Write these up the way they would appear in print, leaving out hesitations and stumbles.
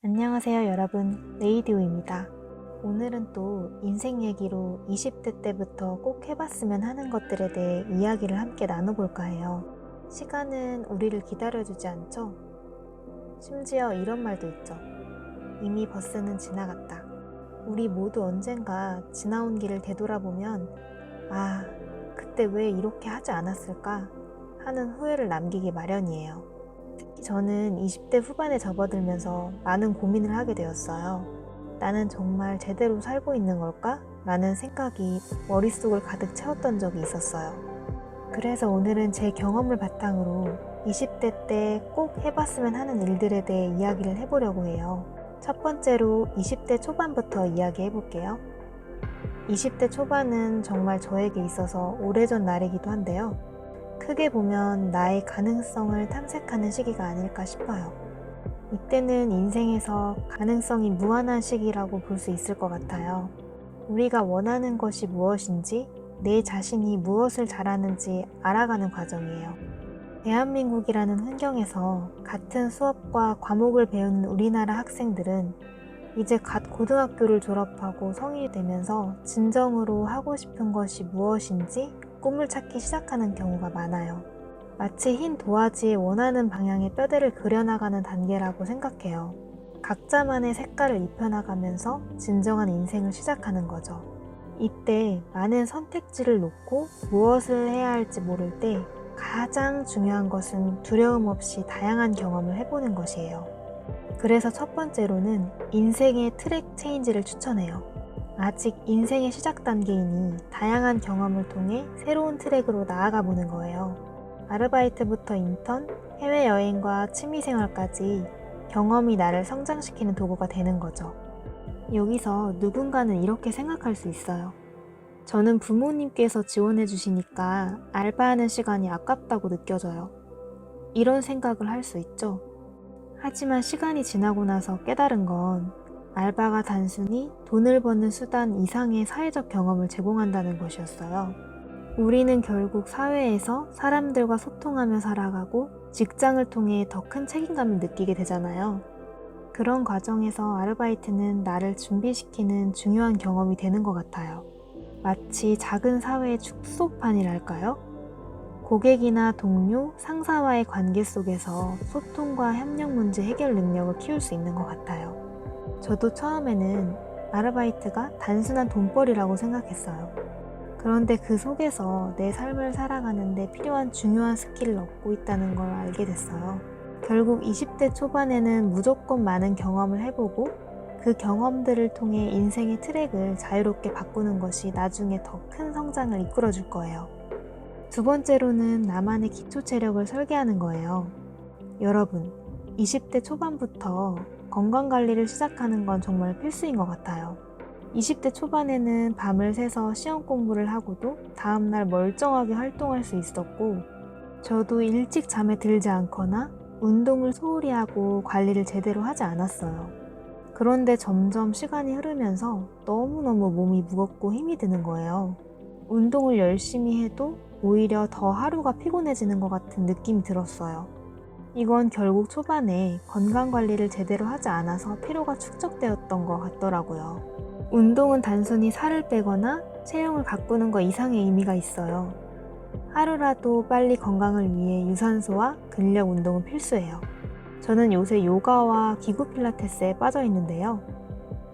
안녕하세요 여러분, 레이디오입니다. 오늘은 또 인생 얘기로 20대 때부터 꼭 해봤으면 하는 것들에 대해 이야기를 함께 나눠볼까 해요. 시간은 우리를 기다려주지 않죠? 심지어 이런 말도 있죠. 이미 버스는 지나갔다. 우리 모두 언젠가 지나온 길을 되돌아보면 아, 그때 왜 이렇게 하지 않았을까 하는 후회를 남기기 마련이에요. 특히 저는 20대 후반에 접어들면서 많은 고민을 하게 되었어요. 나는 정말 제대로 살고 있는 걸까? 라는 생각이 머릿속을 가득 채웠던 적이 있었어요. 그래서 오늘은 제 경험을 바탕으로 20대 때 꼭 해봤으면 하는 일들에 대해 이야기를 해보려고 해요. 첫 번째로 20대 초반부터 이야기해볼게요. 20대 초반은 정말 저에게 있어서 오래전 날이기도 한데요. 크게 보면 나의 가능성을 탐색하는 시기가 아닐까 싶어요. 이때는 인생에서 가능성이 무한한 시기라고 볼 수 있을 것 같아요. 우리가 원하는 것이 무엇인지, 내 자신이 무엇을 잘하는지 알아가는 과정이에요. 대한민국이라는 환경에서 같은 수업과 과목을 배우는 우리나라 학생들은 이제 갓 고등학교를 졸업하고 성인이 되면서 진정으로 하고 싶은 것이 무엇인지 꿈을 찾기 시작하는 경우가 많아요. 마치 흰 도화지에 원하는 방향의 뼈대를 그려나가는 단계라고 생각해요. 각자만의 색깔을 입혀나가면서 진정한 인생을 시작하는 거죠. 이때 많은 선택지를 놓고 무엇을 해야 할지 모를 때 가장 중요한 것은 두려움 없이 다양한 경험을 해보는 것이에요. 그래서 첫 번째로는 인생의 트랙 체인지를 추천해요. 아직 인생의 시작 단계이니 다양한 경험을 통해 새로운 트랙으로 나아가 보는 거예요. 아르바이트부터 인턴, 해외여행과 취미생활까지 경험이 나를 성장시키는 도구가 되는 거죠. 여기서 누군가는 이렇게 생각할 수 있어요. 저는 부모님께서 지원해 주시니까 알바하는 시간이 아깝다고 느껴져요. 이런 생각을 할 수 있죠. 하지만 시간이 지나고 나서 깨달은 건 알바가 단순히 돈을 버는 수단 이상의 사회적 경험을 제공한다는 것이었어요. 우리는 결국 사회에서 사람들과 소통하며 살아가고 직장을 통해 더 큰 책임감을 느끼게 되잖아요. 그런 과정에서 아르바이트는 나를 준비시키는 중요한 경험이 되는 것 같아요. 마치 작은 사회의 축소판이랄까요? 고객이나 동료, 상사와의 관계 속에서 소통과 협력 문제 해결 능력을 키울 수 있는 것 같아요. 저도 처음에는 아르바이트가 단순한 돈벌이라고 생각했어요. 그런데 그 속에서 내 삶을 살아가는데 필요한 중요한 스킬을 얻고 있다는 걸 알게 됐어요. 결국 20대 초반에는 무조건 많은 경험을 해보고 그 경험들을 통해 인생의 트랙을 자유롭게 바꾸는 것이 나중에 더 큰 성장을 이끌어 줄 거예요. 두 번째로는 나만의 기초 체력을 설계하는 거예요. 여러분, 20대 초반부터 건강관리를 시작하는 건 정말 필수인 것 같아요. 20대 초반에는 밤을 새서 시험 공부를 하고도 다음날 멀쩡하게 활동할 수 있었고, 저도 일찍 잠에 들지 않거나 운동을 소홀히 하고 관리를 제대로 하지 않았어요. 그런데 점점 시간이 흐르면서 너무너무 몸이 무겁고 힘이 드는 거예요. 운동을 열심히 해도 오히려 더 하루가 피곤해지는 것 같은 느낌이 들었어요. 이건 결국 초반에 건강관리를 제대로 하지 않아서 피로가 축적되었던 것 같더라고요. 운동은 단순히 살을 빼거나 체형을 가꾸는 것 이상의 의미가 있어요. 하루라도 빨리 건강을 위해 유산소와 근력 운동은 필수예요. 저는 요새 요가와 기구 필라테스에 빠져 있는데요.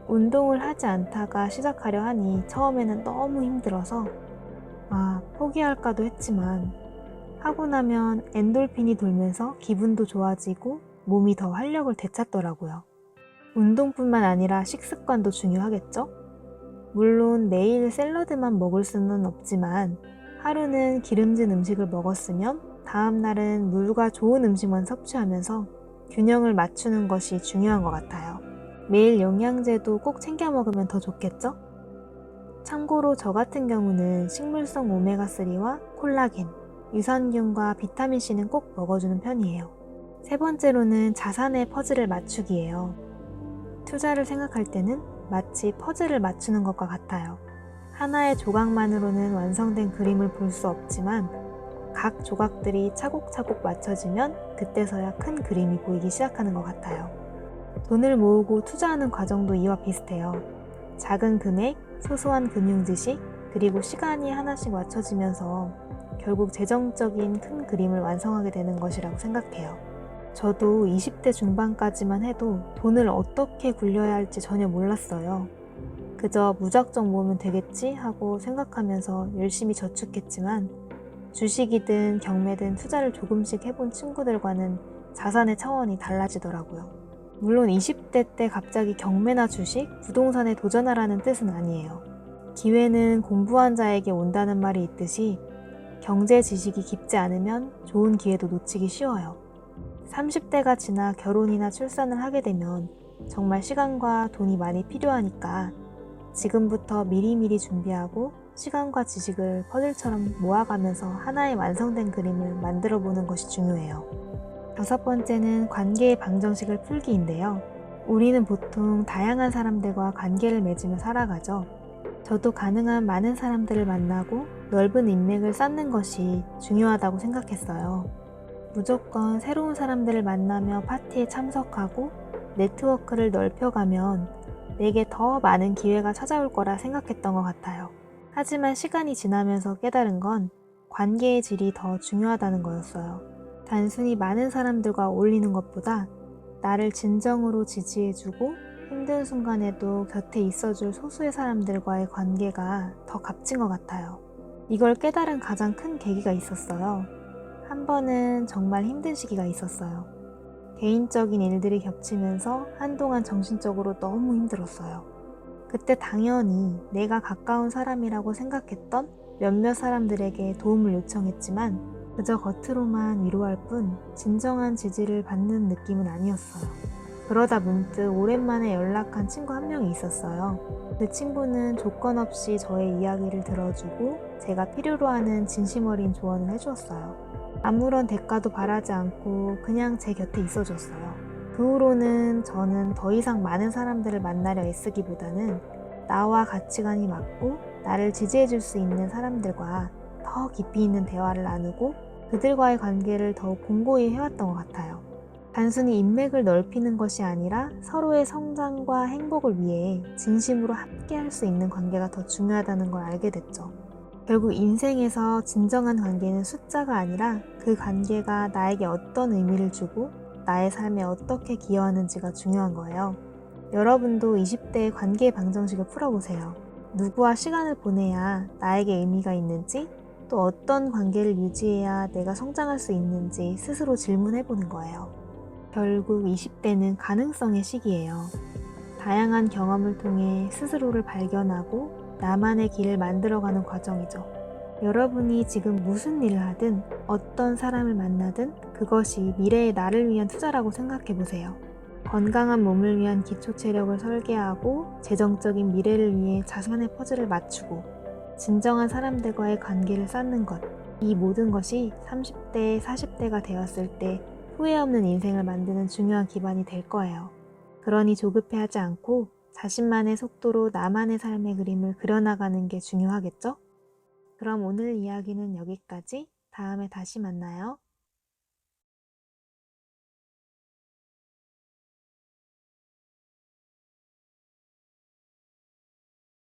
운동을 하지 않다가 시작하려 하니 처음에는 너무 힘들어서 포기할까도 했지만 하고 나면 엔돌핀이 돌면서 기분도 좋아지고 몸이 더 활력을 되찾더라고요. 운동뿐만 아니라 식습관도 중요하겠죠? 물론 매일 샐러드만 먹을 수는 없지만 하루는 기름진 음식을 먹었으면 다음날은 물과 좋은 음식만 섭취하면서 균형을 맞추는 것이 중요한 것 같아요. 매일 영양제도 꼭 챙겨 먹으면 더 좋겠죠? 참고로 저 같은 경우는 식물성 오메가3와 콜라겐, 유산균과 비타민C는 꼭 먹어주는 편이에요. 세 번째로는 자산의 퍼즐을 맞추기예요. 투자를 생각할 때는 마치 퍼즐을 맞추는 것과 같아요. 하나의 조각만으로는 완성된 그림을 볼 수 없지만 각 조각들이 차곡차곡 맞춰지면 그때서야 큰 그림이 보이기 시작하는 것 같아요. 돈을 모으고 투자하는 과정도 이와 비슷해요. 작은 금액, 소소한 금융 지식, 그리고 시간이 하나씩 맞춰지면서 결국 재정적인 큰 그림을 완성하게 되는 것이라고 생각해요. 저도 20대 중반까지만 해도 돈을 어떻게 굴려야 할지 전혀 몰랐어요. 그저 무작정 모으면 되겠지 하고 생각하면서 열심히 저축했지만 주식이든 경매든 투자를 조금씩 해본 친구들과는 자산의 차원이 달라지더라고요. 물론 20대 때 갑자기 경매나 주식, 부동산에 도전하라는 뜻은 아니에요. 기회는 공부한 자에게 온다는 말이 있듯이 경제 지식이 깊지 않으면 좋은 기회도 놓치기 쉬워요. 30대가 지나 결혼이나 출산을 하게 되면 정말 시간과 돈이 많이 필요하니까 지금부터 미리미리 준비하고 시간과 지식을 퍼즐처럼 모아가면서 하나의 완성된 그림을 만들어 보는 것이 중요해요. 6번째는 관계의 방정식을 풀기인데요. 우리는 보통 다양한 사람들과 관계를 맺으며 살아가죠. 저도 가능한 많은 사람들을 만나고 넓은 인맥을 쌓는 것이 중요하다고 생각했어요. 무조건 새로운 사람들을 만나며 파티에 참석하고 네트워크를 넓혀가면 내게 더 많은 기회가 찾아올 거라 생각했던 것 같아요. 하지만 시간이 지나면서 깨달은 건 관계의 질이 더 중요하다는 거였어요. 단순히 많은 사람들과 어울리는 것보다 나를 진정으로 지지해주고 힘든 순간에도 곁에 있어줄 소수의 사람들과의 관계가 더 값진 것 같아요. 이걸 깨달은 가장 큰 계기가 있었어요. 한 번은 정말 힘든 시기가 있었어요. 개인적인 일들이 겹치면서 한동안 정신적으로 너무 힘들었어요. 그때 당연히 내가 가까운 사람이라고 생각했던 몇몇 사람들에게 도움을 요청했지만 그저 겉으로만 위로할 뿐 진정한 지지를 받는 느낌은 아니었어요. 그러다 문득 오랜만에 연락한 친구 한 명이 있었어요. 그 친구는 조건 없이 저의 이야기를 들어주고 제가 필요로 하는 진심 어린 조언을 해주었어요. 아무런 대가도 바라지 않고 그냥 제 곁에 있어줬어요. 그 후로는 저는 더 이상 많은 사람들을 만나려 애쓰기보다는 나와 가치관이 맞고 나를 지지해줄 수 있는 사람들과 더 깊이 있는 대화를 나누고 그들과의 관계를 더욱 공고히 해왔던 것 같아요. 단순히 인맥을 넓히는 것이 아니라 서로의 성장과 행복을 위해 진심으로 함께 할 수 있는 관계가 더 중요하다는 걸 알게 됐죠. 결국 인생에서 진정한 관계는 숫자가 아니라 그 관계가 나에게 어떤 의미를 주고 나의 삶에 어떻게 기여하는지가 중요한 거예요. 여러분도 20대의 관계의 방정식을 풀어보세요. 누구와 시간을 보내야 나에게 의미가 있는지, 또 어떤 관계를 유지해야 내가 성장할 수 있는지 스스로 질문해보는 거예요. 결국 20대는 가능성의 시기예요. 다양한 경험을 통해 스스로를 발견하고 나만의 길을 만들어가는 과정이죠. 여러분이 지금 무슨 일을 하든 어떤 사람을 만나든 그것이 미래의 나를 위한 투자라고 생각해보세요. 건강한 몸을 위한 기초 체력을 설계하고 재정적인 미래를 위해 자산의 퍼즐을 맞추고 진정한 사람들과의 관계를 쌓는 것, 이 모든 것이 30대, 40대가 되었을 때 후회 없는 인생을 만드는 중요한 기반이 될 거예요. 그러니 조급해하지 않고 자신만의 속도로 나만의 삶의 그림을 그려나가는 게 중요하겠죠? 그럼 오늘 이야기는 여기까지. 다음에 다시 만나요.